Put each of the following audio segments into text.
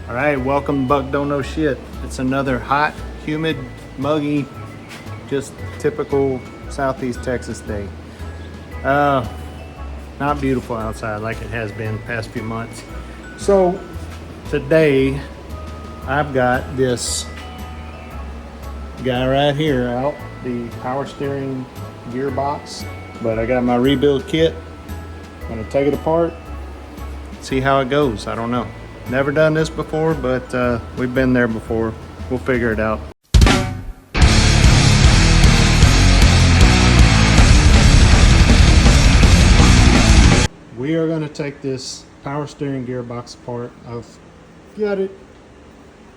All right, welcome to Buck Don't Know Shit. It's another hot, humid, muggy, just typical Southeast Texas day. Not beautiful outside like it has been the past few months. So today I've got this guy right here out, the power steering gearbox, but I got my rebuild kit. I'm gonna take it apart, see how it goes. I don't know. Never done this before, but we've been there before. We'll figure it out. We are going to take this power steering gearbox apart. I've got it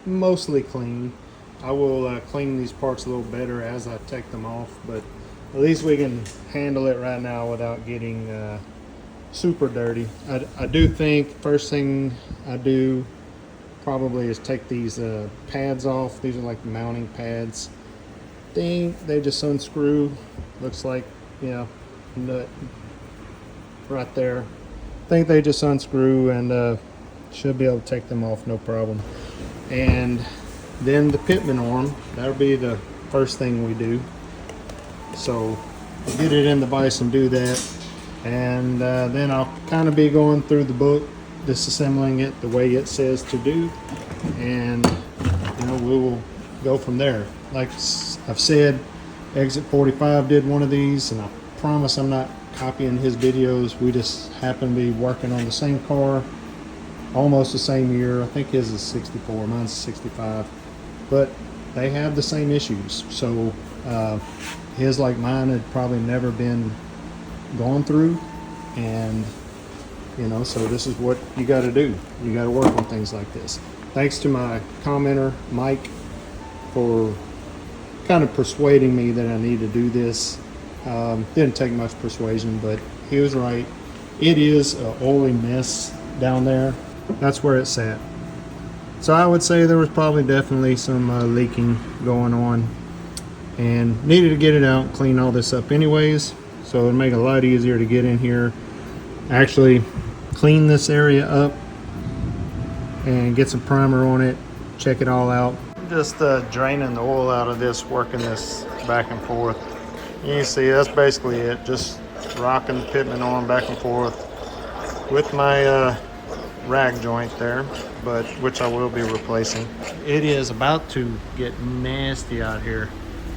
mostly clean. I will clean these parts a little better as I take them off, but at least we can handle it right now without getting super dirty. I do think first thing I do probably is take these pads off. These are like mounting pads. They just unscrew. Looks like, you know, nut right there. I think they just unscrew and should be able to take them off no problem. And then the pitman arm, that'll be the first thing we do. So I'll get it in the vise and do that. And then I'll kind of be going through the book, disassembling it the way it says to do, and you know, we will go from there. Like I've said, Exit 45 did one of these, and I promise I'm not copying his videos. We just happen to be working on the same car almost the same year. I think his is 64, mine's 65, but they have the same issues. So his, like mine, had probably never been gone through, and you know, so this is what you got to do. You got to work on things like this. Thanks to my commenter Mike for kind of persuading me that I need to do this. Didn't take much persuasion, but he was right. It is an oily mess down there. That's where it's at. So I would say there was probably definitely some leaking going on, and needed to get it out, clean all this up anyways. So it'll make it a lot easier to get in here, actually clean this area up and get some primer on it, check it all out. I'm just draining the oil out of this, working this back and forth. You can see that's basically it, just rocking the pitman arm back and forth with my rag joint there, but which I will be replacing. It is about to get nasty out here.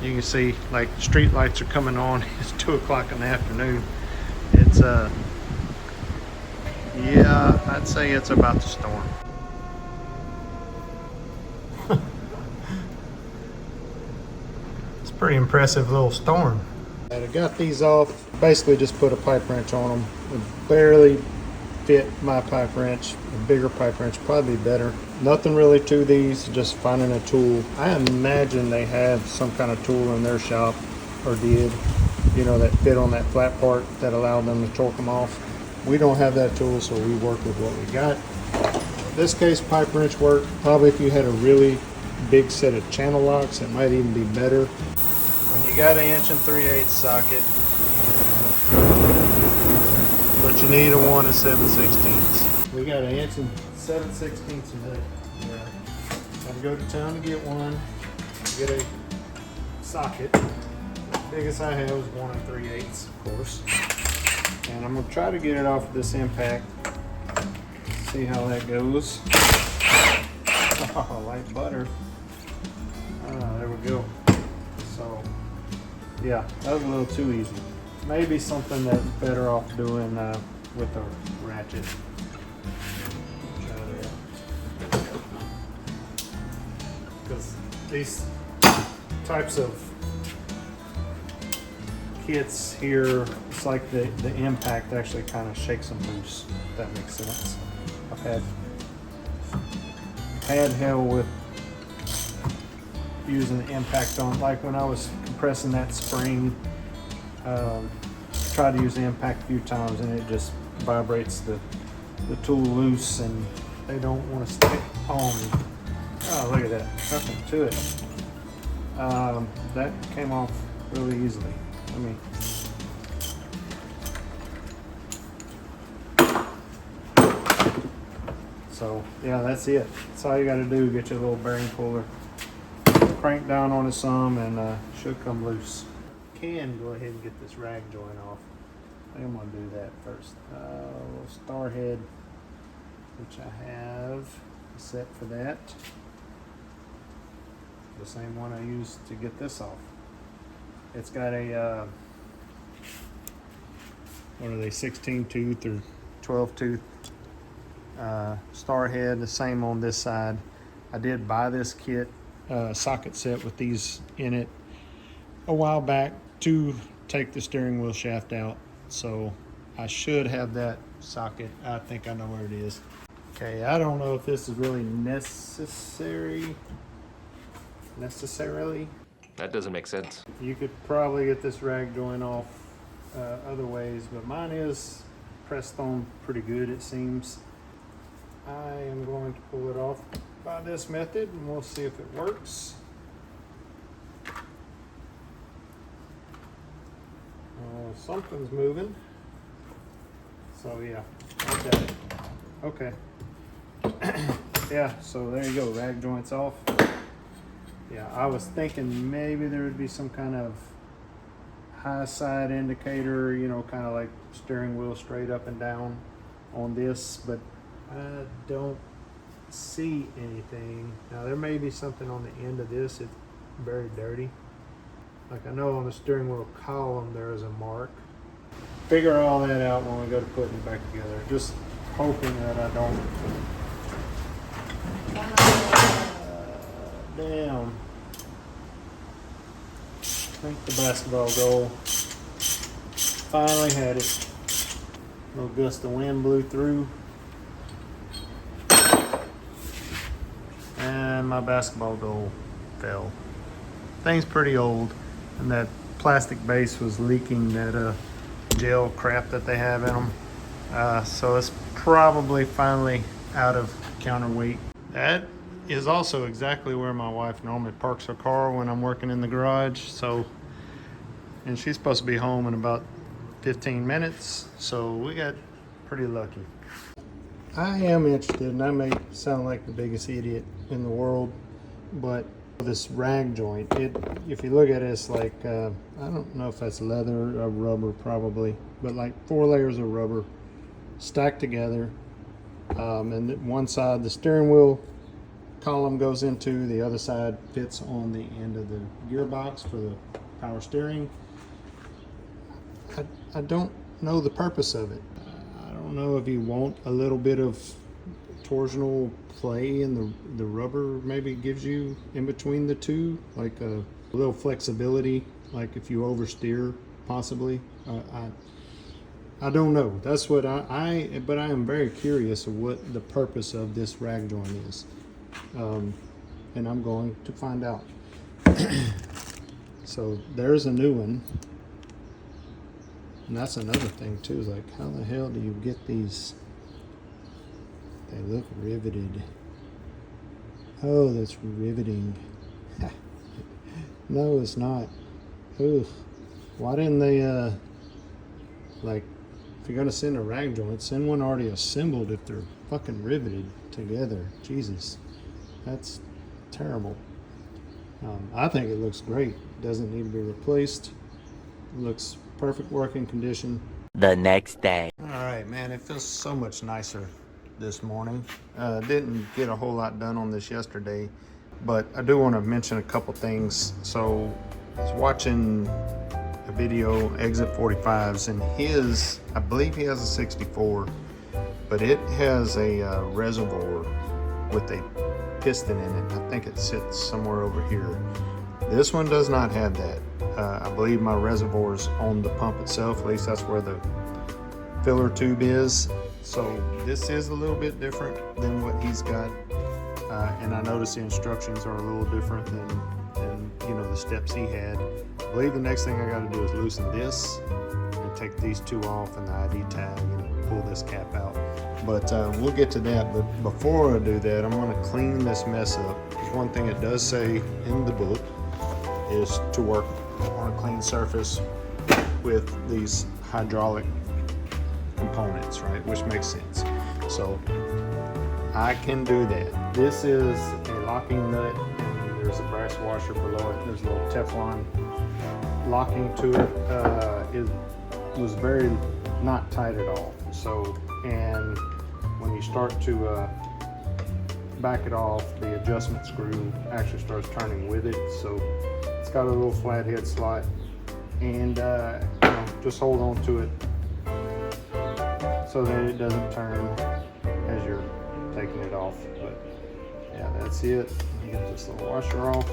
You can see like street lights are coming on. It's 2 o'clock in the afternoon. It's yeah, I'd say it's about to storm. It's a pretty impressive little storm. I got these off, basically just put a pipe wrench on them. It barely fit my pipe wrench. A bigger pipe wrench probably be better. Nothing really to these, just finding a tool. I imagine they have some kind of tool in their shop, or did, you know, that fit on that flat part that allowed them to torque them off. We don't have that tool, so we work with what we got. In this case, pipe wrench work. Probably if you had a really big set of channel locks, it might even be better. When you got an 1 3/8 socket, but you need a 1 7/16. We got an 1 7/16 in there. I'd go to town to get one, get a socket. The biggest I have is 1 3/8, of course. And I'm gonna try to get it off this impact. See how that goes. Oh, like butter. There we go. So, yeah, that was a little too easy. Maybe something that's better off doing with a ratchet. Because these types of kits here, it's like the impact actually kind of shakes them loose, if that makes sense. I've had hell with using the impact on, like when I was compressing that spring, tried to use the impact a few times and it just vibrates the tool loose, and they don't want to stick on. Oh, look at that, nothing to it. That came off really easily. Let me. So yeah, that's it. That's all you got to do. Get your little bearing puller, crank down on it some, and should come loose. Can go ahead and get this rag joint off. I think I'm gonna do that first. Little star head, which I have set for that. The same one I used to get this off. It's got a what are they, 16 tooth or 12 tooth star head. The same on this side. I did buy this kit socket set with these in it a while back to take the steering wheel shaft out, so I should have that socket. I think I know where it is. Okay, I don't know if this is really necessarily. That doesn't make sense. You could probably get this rag joint off other ways, but mine is pressed on pretty good, it seems. I am going to pull it off by this method, and we'll see if it works. Something's moving. So yeah, I got it. Okay. Yeah, so there you go, rag joints off. Yeah, I was thinking maybe there would be some kind of high side indicator, you know, kind of like steering wheel straight up and down on this, but I don't see anything. Now there may be something on the end of this. It's very dirty. Like I know on the steering wheel column there is a mark. Figure all that out when we go to putting it back together. Just hoping that I don't. Damn. I think the basketball goal. Finally had it. A little gust of wind blew through. And my basketball goal fell. Thing's pretty old, and that plastic base was leaking that gel crap that they have in them. So it's probably finally out of counterweight. That is also exactly where my wife normally parks her car when I'm working in the garage. So, and she's supposed to be home in about 15 minutes. So we got pretty lucky. I am interested, and I may sound like the biggest idiot in the world, but this rag joint, if you look at it, it's like, I don't know if that's leather or rubber probably, but like 4 layers of rubber stacked together. And one side, the steering wheel column goes into, the other side fits on the end of the gearbox for the power steering. I don't know the purpose of it. I don't know if you want a little bit of torsional play in the rubber, maybe gives you in between the two, like a little flexibility, like if you oversteer possibly. I don't know. That's what but I am very curious of what the purpose of this rag joint is, and I'm going to find out. So there's a new one, and that's another thing too, is like, how the hell do you get these? They look riveted. Oh, that's riveting. No, it's not. Ugh. Why didn't they, like, if you're gonna send a rag joint, send one already assembled if they're fucking riveted together. Jesus, that's terrible. I think it looks great. Doesn't need to be replaced. It looks perfect working condition. The next day. All right, man, it feels so much nicer this morning. Didn't get a whole lot done on this yesterday, but I do want to mention a couple things. So I was watching a video, Exit 45's, and I believe he has a 64, but it has a reservoir with a piston in it. I think it sits somewhere over here. This one does not have that. I believe my reservoir is on the pump itself. At least that's where the filler tube is. So this is a little bit different than what he's got, and I noticed the instructions are a little different than the steps he had. I believe the next thing I got to do is loosen this and take these two off and the ID tag and pull this cap out. But we'll get to that. But before I do that, I'm going to clean this mess up. Because one thing it does say in the book is to work on a clean surface with these hydraulic components, right? Which makes sense. So I can do that. This is a locking nut, and there's a brass washer below it. There's a little Teflon locking to it. It was very not tight at all. So, and when you start to back it off, the adjustment screw actually starts turning with it. So it's got a little flathead slot, and just hold on to it so that it doesn't turn as you're taking it off. But yeah, that's it. Get this little washer off.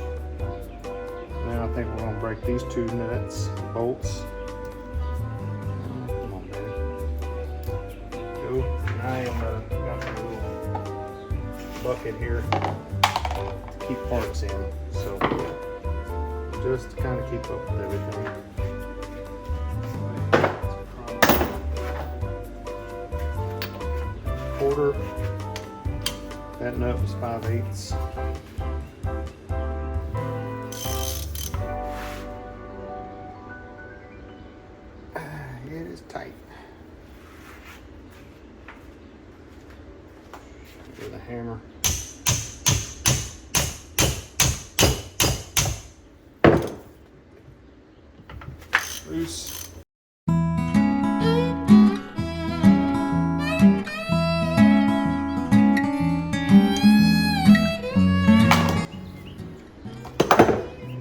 Now I think we're gonna break these two nuts, bolts. Come on, baby. Go. And I am got a little bucket here to keep parts in. So just to kind of keep up with everything. Quarter. That nut was 5/8. It is tight. With a hammer. Loose.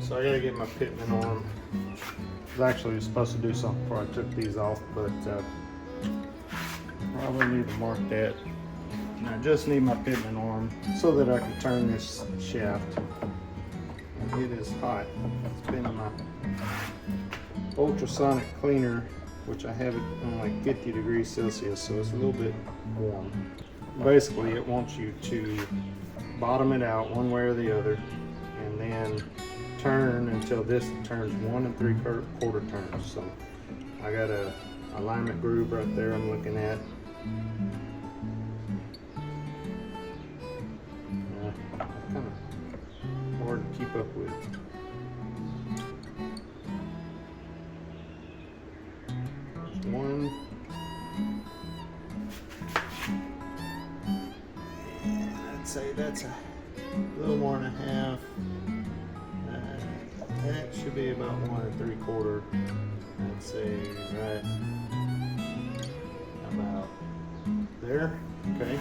So I gotta get my pitman arm. I was actually supposed to do something before I took these off, but probably need to mark that. And I just need my pitman arm so that I can turn this shaft. And it is hot. It's been in my ultrasonic cleaner, which I have it on like 50 degrees Celsius, so it's a little bit warm. Basically, it wants you to bottom it out one way or the other, and then turn until this turns 1 3/4 turns. So I got a alignment groove right there I'm looking at. Kind of hard to keep up with. There's one. And I'd say that's a little more than a half. That should be about 1 3/4. I'd say right about there. Okay.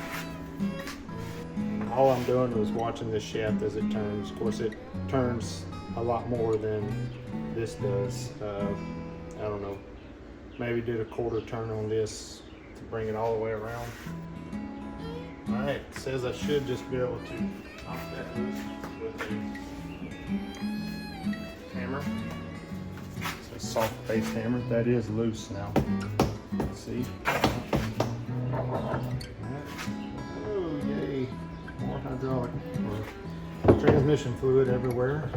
And all I'm doing is watching this shaft as it turns. Of course, it turns a lot more than this does. I don't know. Maybe did a 1/4 turn on this to bring it all the way around. All right. It says I should just be able to pop that loose with a hammer. It's a soft base hammer. That is loose now. See? Oh, yay. More hydraulic or transmission fluid everywhere.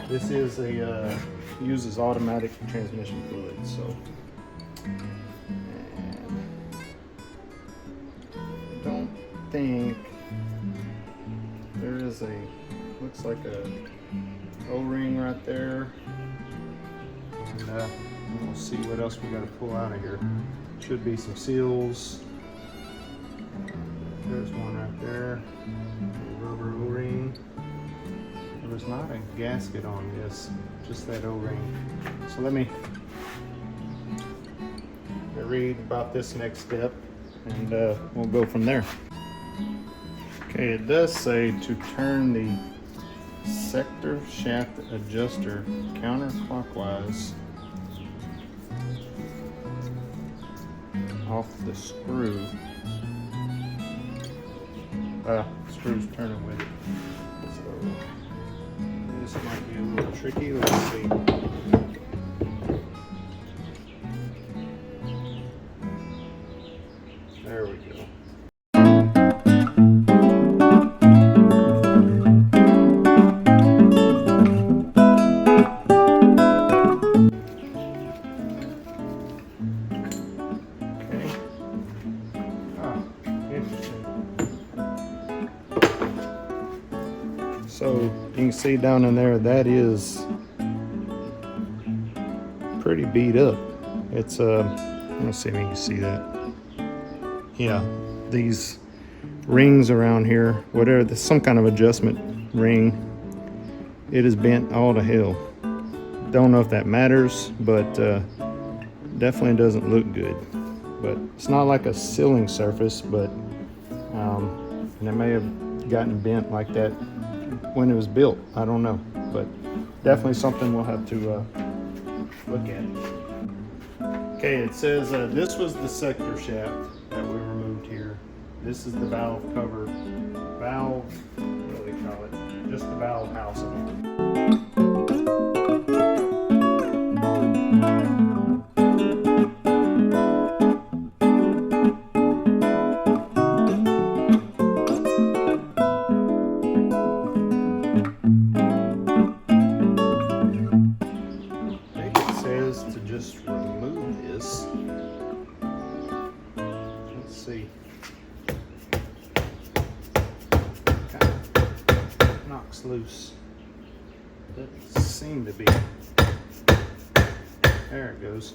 This is a uses automatic transmission fluid, so. And I don't think there is a, looks like a O-ring right there, and we'll see what else we got to pull out of here. Should be some seals. There's one right there, a rubber O-ring. There's not a gasket on this, just that O-ring. So let me read about this next step, and we'll go from there. Okay, it does say to turn the sector shaft adjuster counterclockwise off the screw. Screw's turning with it. So this might be a little tricky. Let's see. There we go. So you can see down in there, that is pretty beat up. It's let me see if you can see that. Yeah, these rings around here, whatever, there's some kind of adjustment ring. It is bent all to hell. Don't know if that matters, but definitely doesn't look good. But it's not like a sealing surface, but and it may have gotten bent like that when it was built. I don't know, but definitely something we'll have to look at. Okay, it says this was the sector shaft that we removed here. This is the valve cover, what do they call it? Just the valve housing. To just remove this. Let's see. Kind of knocks loose. Doesn't seem to be. There it goes.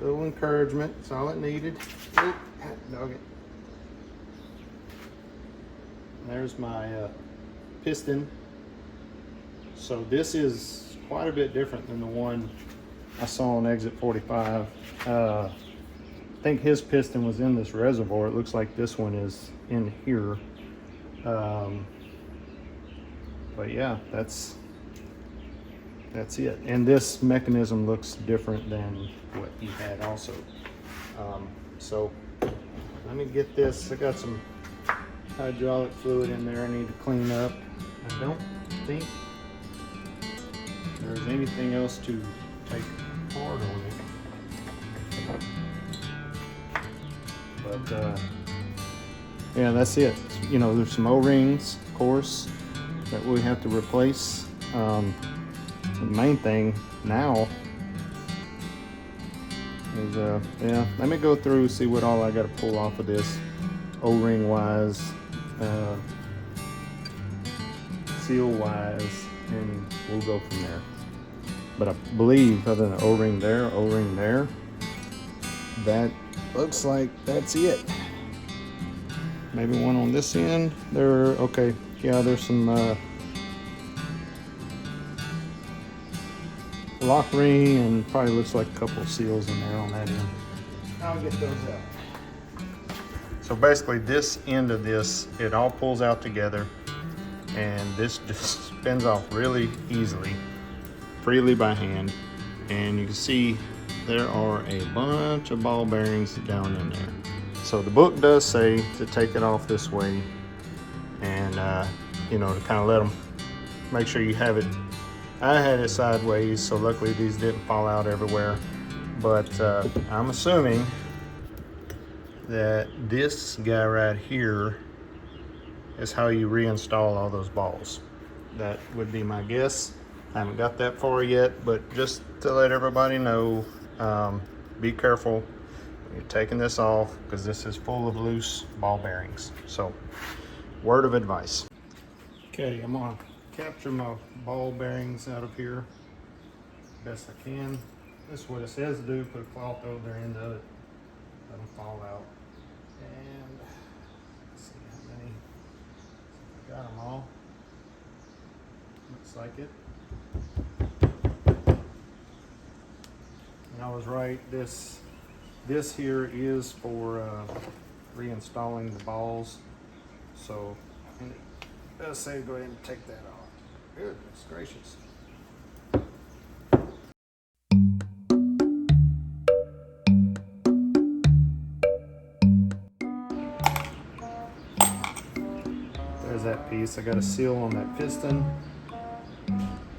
Little encouragement. That's all it needed. Oop, dog it. There's my piston. So this is quite a bit different than the one I saw on exit 45. I think his piston was in this reservoir. It looks like this one is in here. But yeah, that's it. And this mechanism looks different than what he had also. So let me get this. I got some hydraulic fluid in there I need to clean up. I don't think there's anything else to take apart on it. But yeah, that's it. You know, there's some O-rings, of course, that we have to replace. The main thing now is yeah, let me go through, see what all I got to pull off of this O-ring wise, seal wise, and we'll go from there. But I believe other than O-ring there, that looks like that's it. Maybe one on this end. Okay, yeah, there's some lock ring and probably looks like a couple of seals in there on that end. I'll get those out. So basically this end of this, it all pulls out together and this just spins off really easily, freely by hand. And you can see there are a bunch of ball bearings down in there. So the book does say to take it off this way and you know, to kind of let them, make sure you have it. I had it sideways, so luckily these didn't fall out everywhere. But I'm assuming that this guy right here is how you reinstall all those balls. That would be my guess. I haven't got that far yet, but just to let everybody know, be careful when you're taking this off because this is full of loose ball bearings. So, word of advice. Okay, I'm gonna capture my ball bearings out of here best I can. This is what it says to do, put a cloth over the end of it, let them fall out. And let's see how many, I got them all. Looks like it. And I was right, this here is for reinstalling the balls. So, and it does say go ahead and take that off. Goodness gracious. There's that piece. I got a seal on that piston.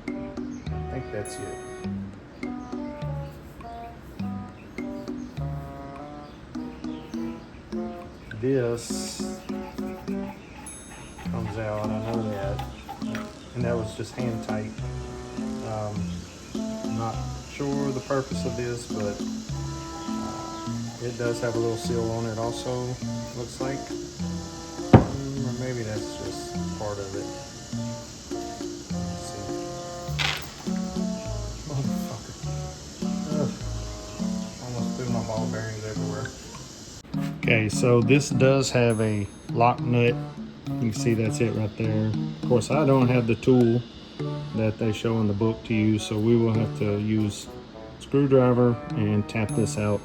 I think that's it. This comes out, I know that, and that was just hand tight. I'm not sure the purpose of this, but it does have a little seal on it also, looks like. Or maybe that's just part of it. Let's see. Motherfucker. Ugh. Almost threw my ball bearings everywhere. Okay, so this does have a lock nut. You can see that's it right there. Of course, I don't have the tool that they show in the book to use, so we will have to use screwdriver and tap this out.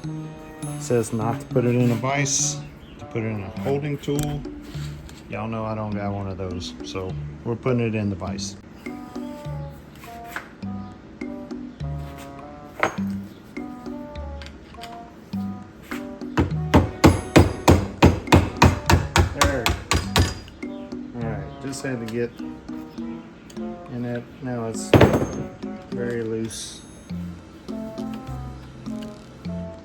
It says not to put it in a vise, to put it in a holding tool. Y'all know I don't got one of those, so we're putting it in the vise. There. Alright, just had to get in that. Now it's very loose.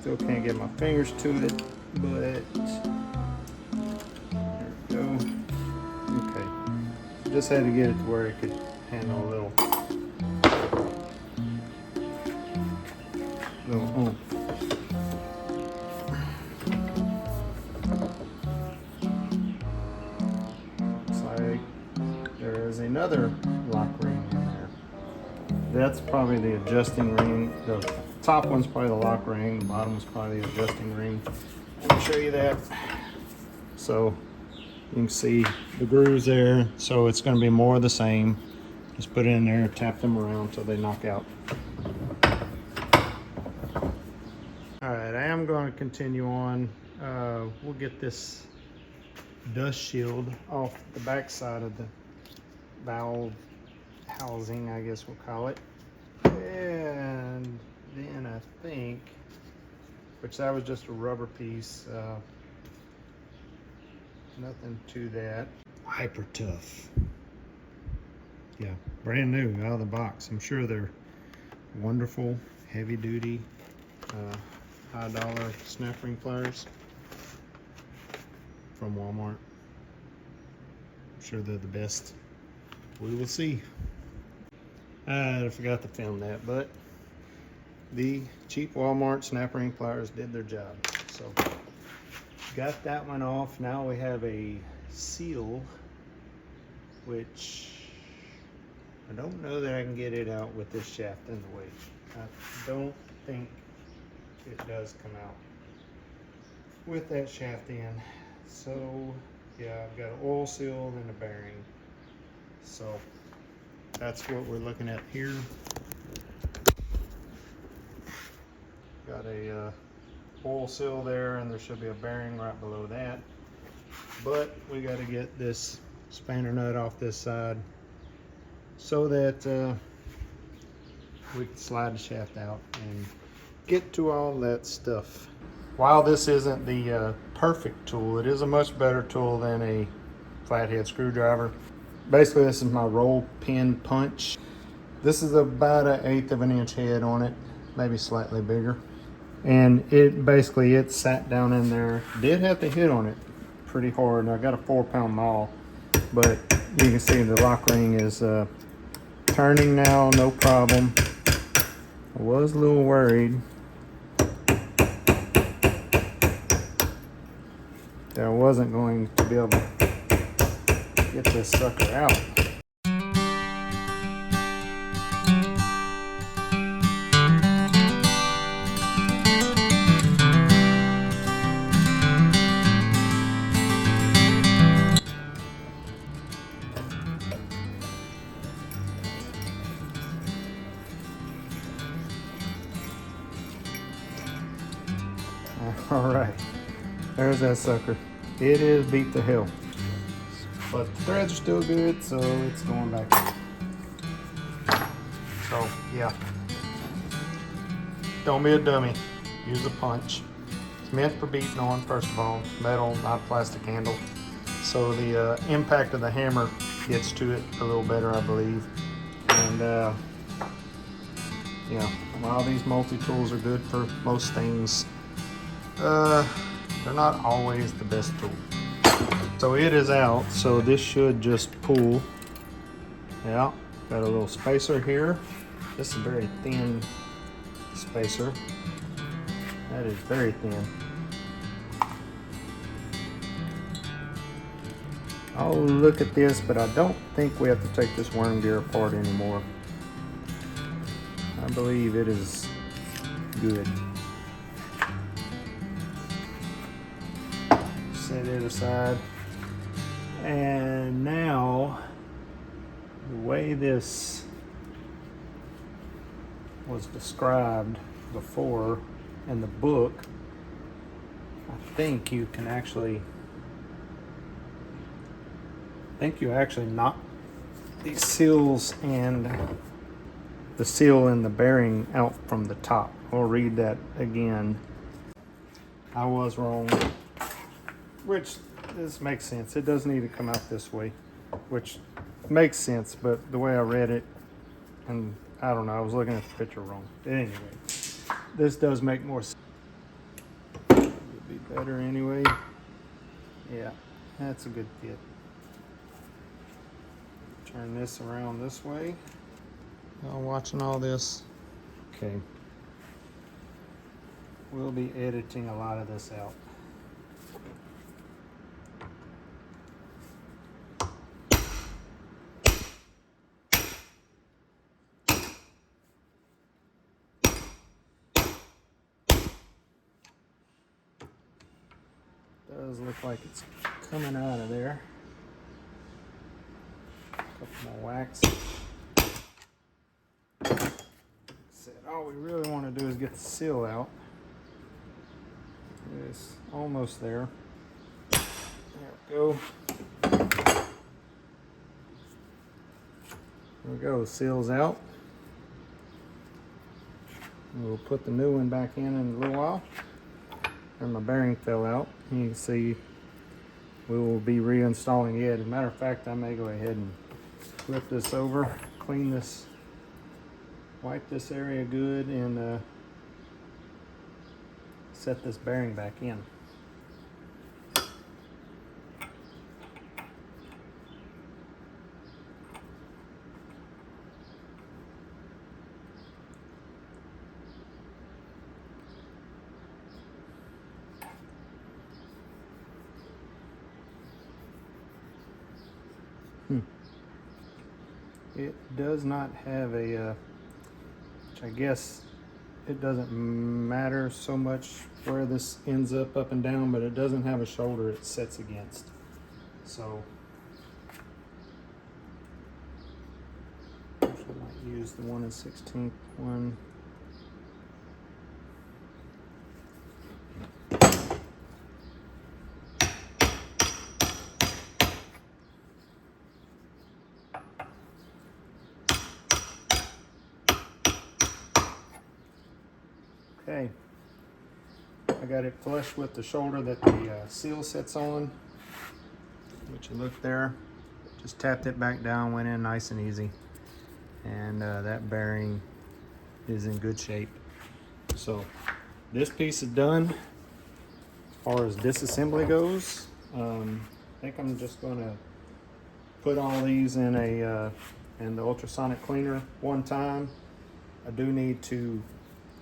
Still can't get my fingers to it, but there we go. Okay. Just had to get it to where it could handle a little oomph. Looks like there is another lock ring in there. That's probably the adjusting ring. The top one's probably the lock ring, the bottom is probably the adjusting ring. Let me show you that. So you can see the grooves there, so it's going to be more of the same. Just put it in there, tap them around until they knock out. Alright, I am going to continue on. We'll get this dust shield off the back side of the valve housing, I guess we'll call it. And then I think, which that was just a rubber piece, nothing to that. Hyper tough. Yeah, brand new out of the box. I'm sure they're wonderful, heavy duty, high dollar snap ring pliers from Walmart. I'm sure they're the best. We will see. I forgot to film that, but the cheap Walmart snap ring pliers did their job. So got that one off. Now we have a seal, which I don't know that I can get it out with this shaft in the way. I don't think it does come out with that shaft in. So yeah, I've got an oil seal and a bearing. So that's what we're looking at here. Got a oil seal there, and there should be a bearing right below that. But we got to get this spanner nut off this side so that we can slide the shaft out and get to all that stuff. While this isn't the perfect tool, it is a much better tool than a flathead screwdriver. Basically, this is my roll pin punch. This is about 1/8 of an inch head on it, maybe slightly bigger. And it sat down in there. Did have to hit on it pretty hard. I got a 4-pound maul, but you can see the lock ring is turning now, no problem. I was a little worried that I wasn't going to be able to get this sucker out. All right, there's that sucker. It is beat to hell, but the threads are still good, so it's going back in. So yeah, don't be a dummy. Use a punch. It's meant for beating on, first of all. Metal, not plastic handle. So the impact of the hammer gets to it a little better, I believe. And yeah, while these multi-tools are good for most things, they're not always the best tool. So it is out, so this should just pull. Yeah, got a little spacer here. This is a very thin spacer. That is very thin. I'll look at this, but I don't think we have to take this worm gear apart anymore. I believe it is good. set it aside. And now, the way this was described before in the book, I think you actually knock these seals and the seal and the bearing out from the top. I'll read that again. I was wrong, which this makes sense. It does need to come out this way, which makes sense, but the way I read it, and I don't know, I was looking at the picture wrong. But anyway, this does make more sense. It'll be better anyway. Yeah, that's a good fit. Turn this around this way. Y'all watching all this? Okay. We'll be editing a lot of this out. Does look like it's coming out of there. Couple more wax. Said all we really want to do is get the seal out. It's almost there. There we go. There we go. The seal's out. We'll put the new one back in a little while. And my bearing fell out. You can see we will be reinstalling it. As a matter of fact, I may go ahead and flip this over, clean this, wipe this area good, and set this bearing back in. It does not have a, which I guess it doesn't matter so much where this ends up and down, but it doesn't have a shoulder it sets against. So I might use the 1 1/16 one. Okay, I got it flush with the shoulder that the seal sits on, which you look there. Just tapped it back down, went in nice and easy, and that bearing is in good shape. So this piece is done. As far as disassembly goes, I think I'm just going to put all these in the ultrasonic cleaner one time. I do need to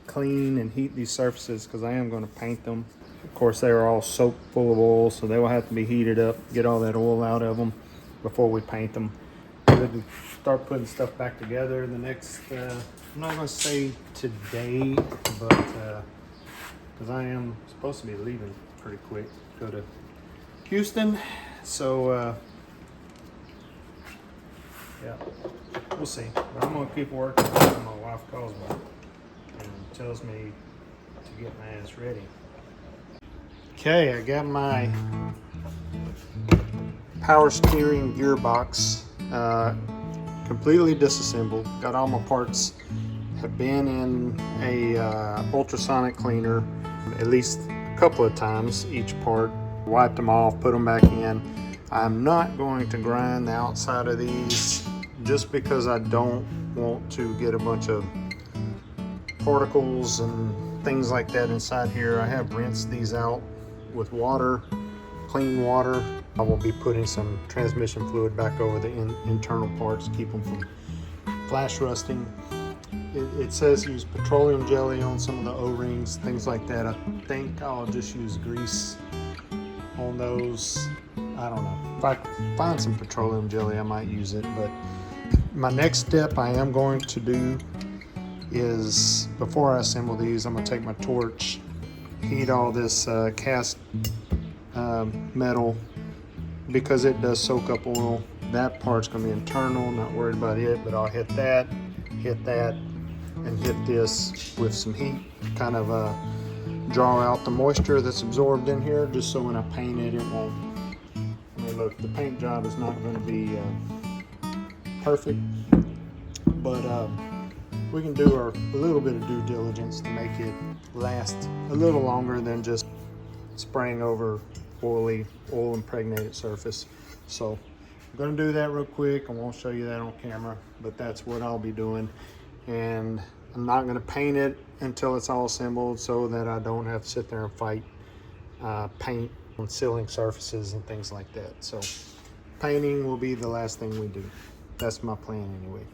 clean and heat these surfaces because I am going to paint them. Of course, they are all soaked full of oil, so they will have to be heated up, get all that oil out of them before we paint them. We'll start putting stuff back together the next, I'm not going to say today, but because I am supposed to be leaving pretty quick, go to Houston. So yeah, we'll see. But I'm going to keep working until my wife calls me and tells me to get my ass ready. Okay, I got my power steering gearbox completely disassembled. Got all my parts, have been in a ultrasonic cleaner at least a couple of times each part. Wiped them off, put them back in. I'm not going to grind the outside of these just because I don't want to get a bunch of particles and things like that inside here. I have rinsed these out with water, clean water. I will be putting some transmission fluid back over the internal parts, keep them from flash rusting. It says use petroleum jelly on some of the O-rings, things like that. I think I'll just use grease on those. I don't know. If I find some petroleum jelly, I might use it. But my next step I am going to do is, before I assemble these, I'm going to take my torch, heat all this cast metal, because it does soak up oil. That part's gonna be internal, not worried about it, but I'll hit that, and hit this with some heat, kind of draw out the moisture that's absorbed in here, just so when I paint it, it won't. I mean, look, the paint job is not gonna be perfect, but we can do a little bit of due diligence to make it last a little longer than just spraying over oil impregnated surface. So I'm gonna do that real quick. I won't show you that on camera, but that's what I'll be doing. And I'm not gonna paint it until it's all assembled, so that I don't have to sit there and fight paint on sealing surfaces and things like that. So painting will be the last thing we do. That's my plan anyway.